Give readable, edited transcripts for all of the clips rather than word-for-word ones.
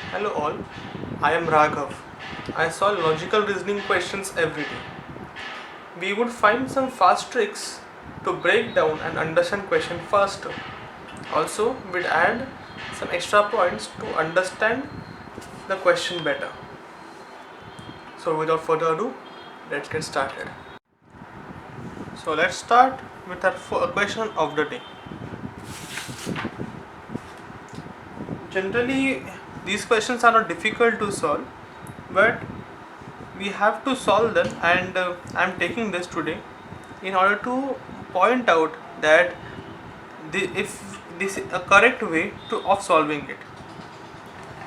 Hello all, I am Raghav. I solve logical reasoning questions every day. We would find some fast tricks to break down and understand question faster. Also, we'd add some extra points to understand the question better. So without further ado, let's get started. So let's start with our question of the day. Generally, these questions are not difficult to solve, but we have to solve them, and I'm taking this today in order to point out that if this is a correct way of solving it.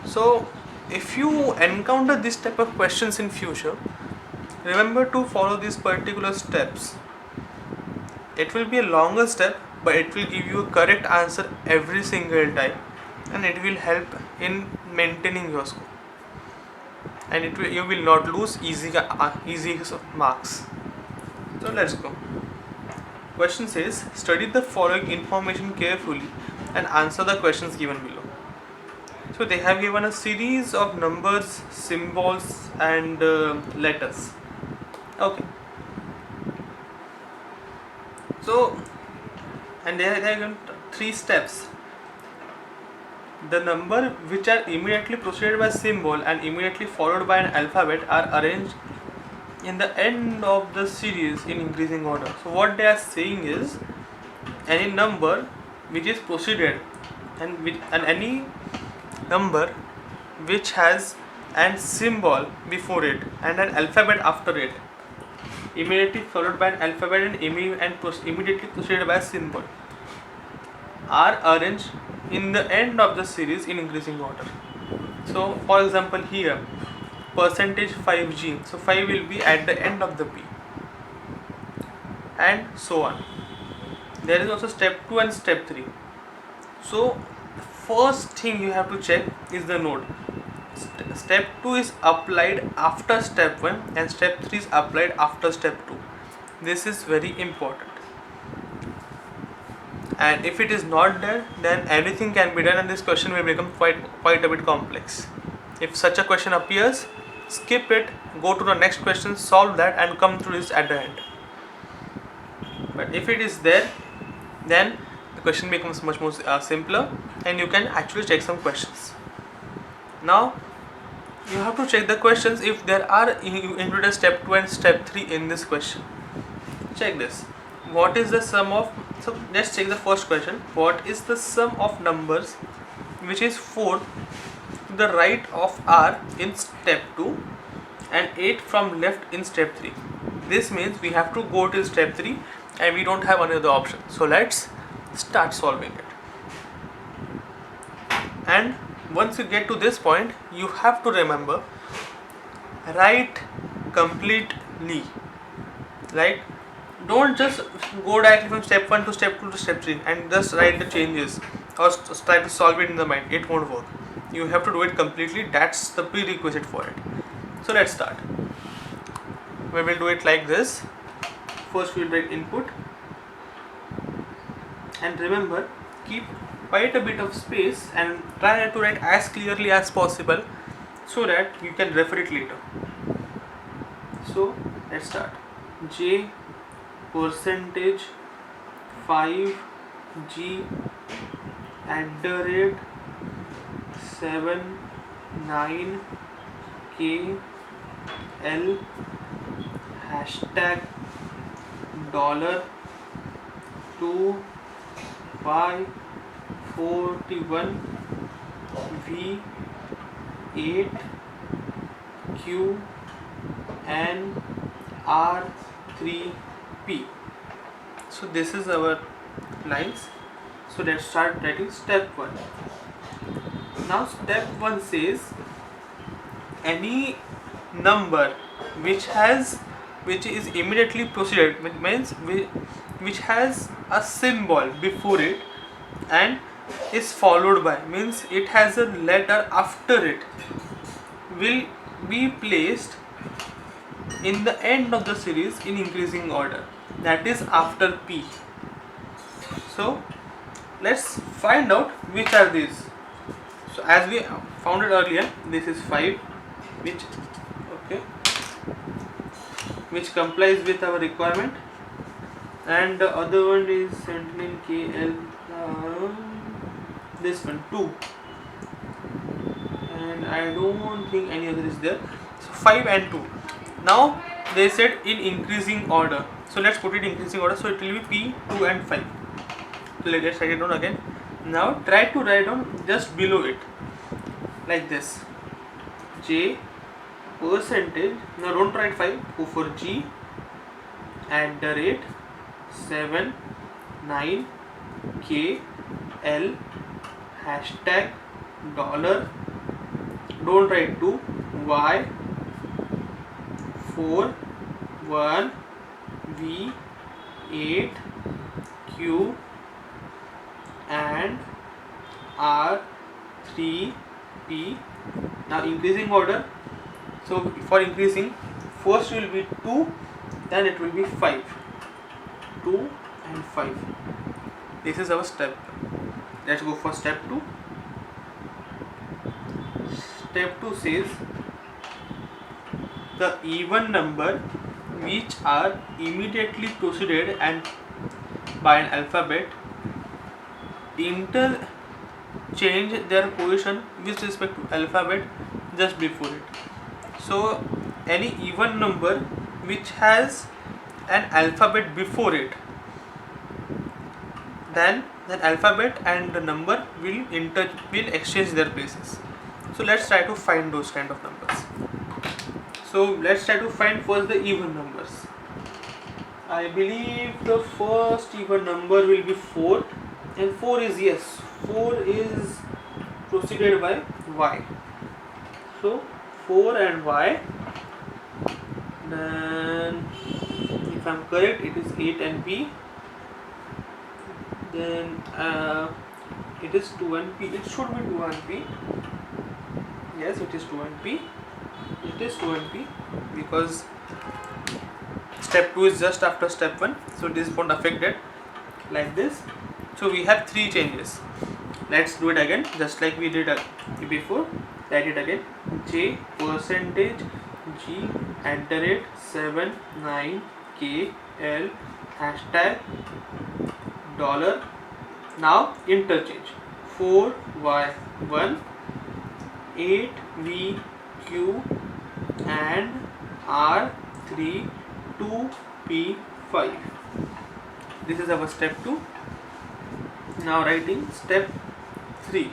So if you encounter this type of questions in future, remember to follow these particular steps. It will be a longer step, but it will give you a correct answer every single time, and it will help in maintaining your score, and you will not lose easy marks. So let's go. Question says, study the following information carefully and answer the questions given below. So they have given a series of numbers, symbols and letters. Okay. So, and they have given three steps. The number which are immediately preceded by symbol and immediately followed by an alphabet are arranged in the end of the series in increasing order. So what they are saying is, any number which is preceded and any number which has an symbol before it and an alphabet after it, immediately followed by an alphabet and immediately preceded by a symbol, are arranged in the end of the series in increasing order. So for example here, percentage 5G, so 5 will be at the end of the P, and so on. There is also step 2 and step 3. So first thing you have to check is the node. Step 2 is applied after step 1 and step 3 is applied after step 2. This is very important, and if it is not there, then anything can be done and this question will become quite a bit complex. If such a question appears, skip it, go to the next question, solve that and come through this at the end. But if it is there, then the question becomes much more simpler and you can actually check some questions. Now you have to check the questions if there are included step 2 and step 3 in this question. Check this. What is the sum of, so let's check the first question. What is the sum of numbers which is 4 to the right of R in step 2 and 8 from left in step 3? This means we have to go till step 3 and we don't have another option. So let's start solving it. And once you get to this point, you have to remember, write completely. Like, don't just go directly from step 1 to step 2 to step 3 and just write the changes or try to solve it in the mind. It won't work. You have to do it completely. That's the prerequisite for it. So let's start. We will do it like this. First we'll write input, and remember, keep quite a bit of space and try to write as clearly as possible so that you can refer it later. So let's start. J percentage 5G @ 79KL $2Y41 V8QNR3P. So this is our lines. So let's start writing step 1. Now step 1 says, any number which is immediately preceded, means which has a symbol before it and is followed by, means it has a letter after it, will be placed in the end of the series in increasing order, that is after P. So let's find out which are these. So as we found it earlier, this is 5, which okay, which complies with our requirement, and the other one is 17 KL, this one 2, and I don't think any other is there. So 5 and 2. Now they said in increasing order, so let's put it in increasing order. So it will be P, 2 and 5. So let's write it down again. Now try to write down just below it like this: J percentage. Now don't write 5, go for G @ 7 9 K L $, don't write 2, Y 4 1 V 8 Q and R 3 P. Now increasing order, so for increasing, first will be 2, then it will be 5, 2 and 5. This is our step. Let's go for step 2. Step 2 says the even number which are immediately preceded and by an alphabet interchange their position with respect to alphabet just before it. So any even number which has an alphabet before it, then the alphabet and the number will exchange their places. So let's try to find those kind of numbers. So let's try to find first the even numbers. I believe the first even number will be 4, and 4 is, yes, 4 is preceded by Y. So 4 and Y. Then if I am correct, it is 8 and P. Then it is 2 and P. It should be 2 and P. Yes, it is 2 and P. It is 2 and P because step 2 is just after step 1, so this won't affect it like this. So we have 3 changes. Let's do it again, just like we did before. Write it again: J percentage G @ 7 9 K L $. Now interchange: 4 Y 1 8 V Q and R 3 2 P 5. This is our step 2. Now writing step 3.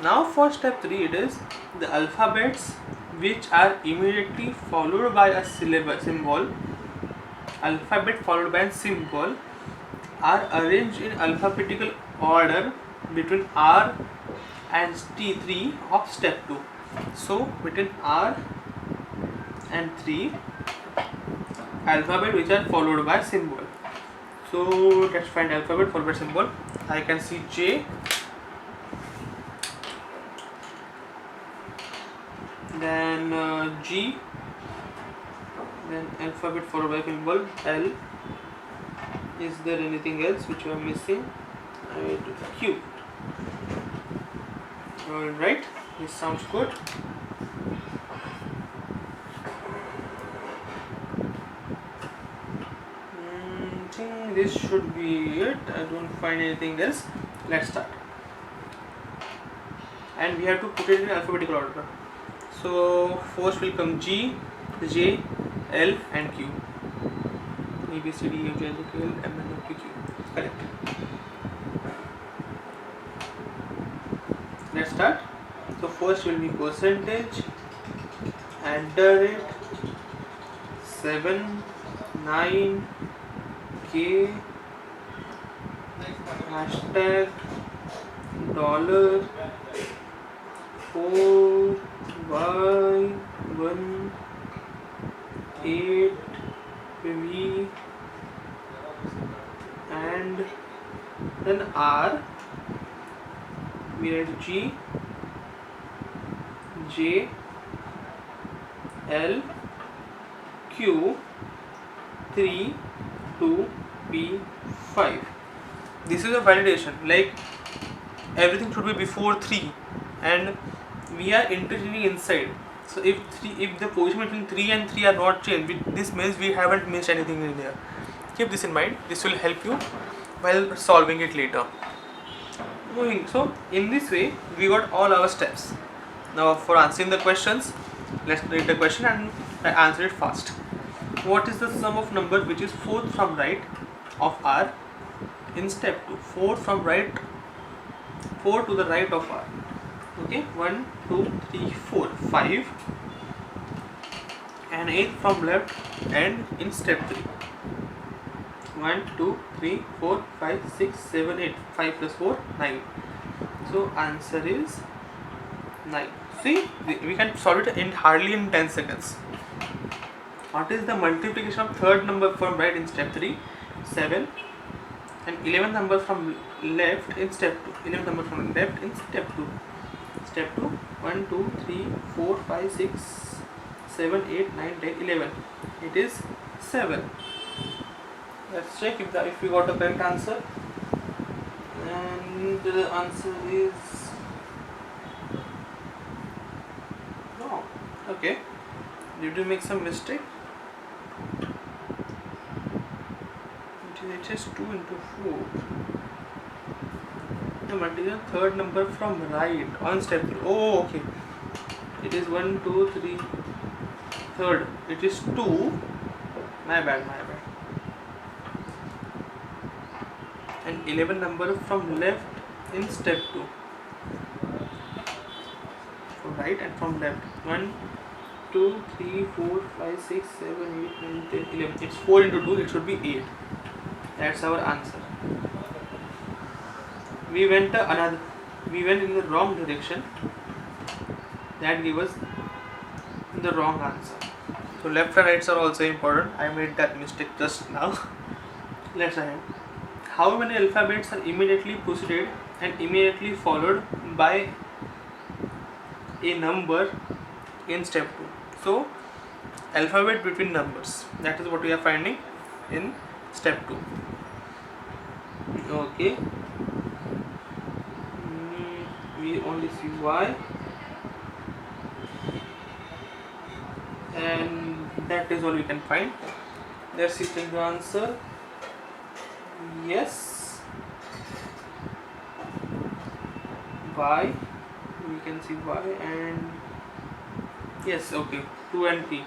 Now for step 3, it is the alphabets which are immediately followed by a symbol, alphabet followed by a symbol, are arranged in alphabetical order between R and T3 of step 2. So between R and 3, alphabet which are followed by symbol. So let's find alphabet followed by symbol. I can see J, then G, then alphabet followed by symbol L. Is there anything else which we are missing? Q. Alright, this sounds good. I think this should be it. I don't find anything else. Let's start. And we have to put it in alphabetical order. So first will come G, J, L and Q. A, B, C, D, E, F, G, H, I, J, K, L, M, N, O, P, Q. Correct. Let's start. So first will be percentage @ 7 9 K $, 4 Y 1 8 V and then R. We write G, J, L, Q, 3, 2, P, 5. This is a validation, like everything should be before 3. and we are interchanging inside. So if the position between 3 and 3 are not changed, this means we haven't missed anything in here. Keep this in mind. This will help you while solving it later. Moving. So in this way we got all our steps. Now for answering the questions, let's read the question and answer it fast. What is the sum of number which is fourth from right of R in step 2? 4 from right, 4 to the right of R. Okay, 1, 2, 3, 4, 5, and 8 from left and in step 3. 1, 2, 3, 4, 5, 6, 7, 8. 5 plus 4, 9. So answer is 9. See, we can solve it in hardly in 10 seconds. What is the multiplication of third number from right in step 3? 7. And 11th number from left in step 2. 11th number from left in step 2. Step 2. 1, 2, 3, 4, 5, 6, 7, 8, 9, 10, 11. It is 7. Let's check if we got the correct answer. And the answer is no. Okay. Did you make some mistake? It is 2 into 4. The multiplication third number from right on step 3. Oh, okay. It is 1, 2, 3. Third. It is 2. My bad. And 11 number from left in step 2. From right and from left. 1, 2, 3, 4, 5, 6, 7, 8, 9, 10, 11. It's 4 into 2. It should be 8. That's our answer. We went in the wrong direction. That gave us the wrong answer. So left and rights are also important. I made that mistake just now. Let's ahead. How many alphabets are immediately preceded and immediately followed by a number in step 2? So alphabet between numbers. That is what we are finding in step 2. Okay. We only see Y, and that is all we can find. Let's see the answer. Yes, Y. We can see Y and yes. Okay, 2 and P.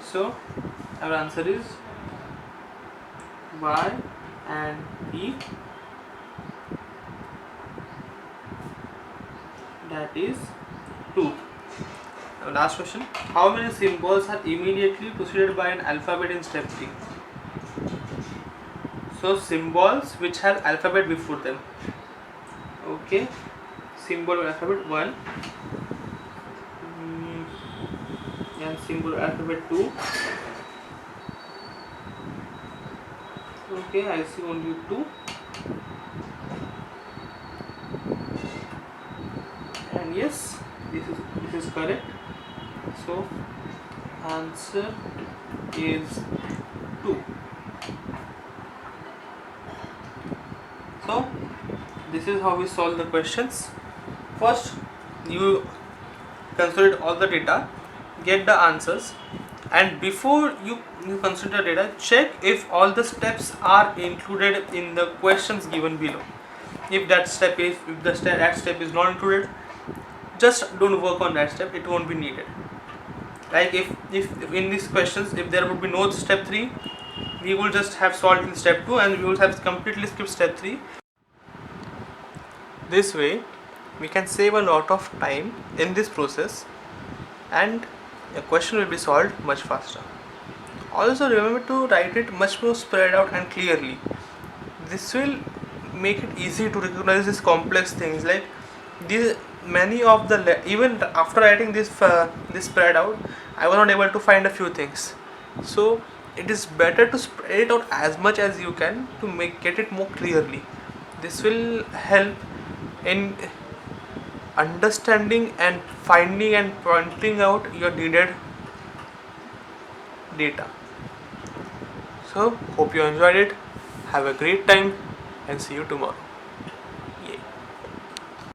So our answer is Y and P. That is 2. Now last question. How many symbols are immediately preceded by an alphabet in step 3? So symbols which have alphabet before them. Okay. Symbol alphabet 1. And symbol alphabet 2. Okay, I see only 2. And yes, this is correct. So answer is 2. So this is how we solve the questions. First, you consolidate all the data, get the answers, and before you consider the data, check if all the steps are included in the questions given below. If that step is not included, just don't work on that step. It won't be needed. Like if in these questions, if there would be no step 3, we will just have solved in step 2 and we will have completely skipped step 3. This way we can save a lot of time in this process and a question will be solved much faster. Also remember to write it much more spread out and clearly. This will make it easy to recognize these complex things. Like these many of the even after writing this spread out, I was not able to find a few things. So it is better to spread it out as much as you can to get it more clearly. This will help in understanding and finding and pointing out your needed data. So hope you enjoyed it. Have a great time and see you tomorrow.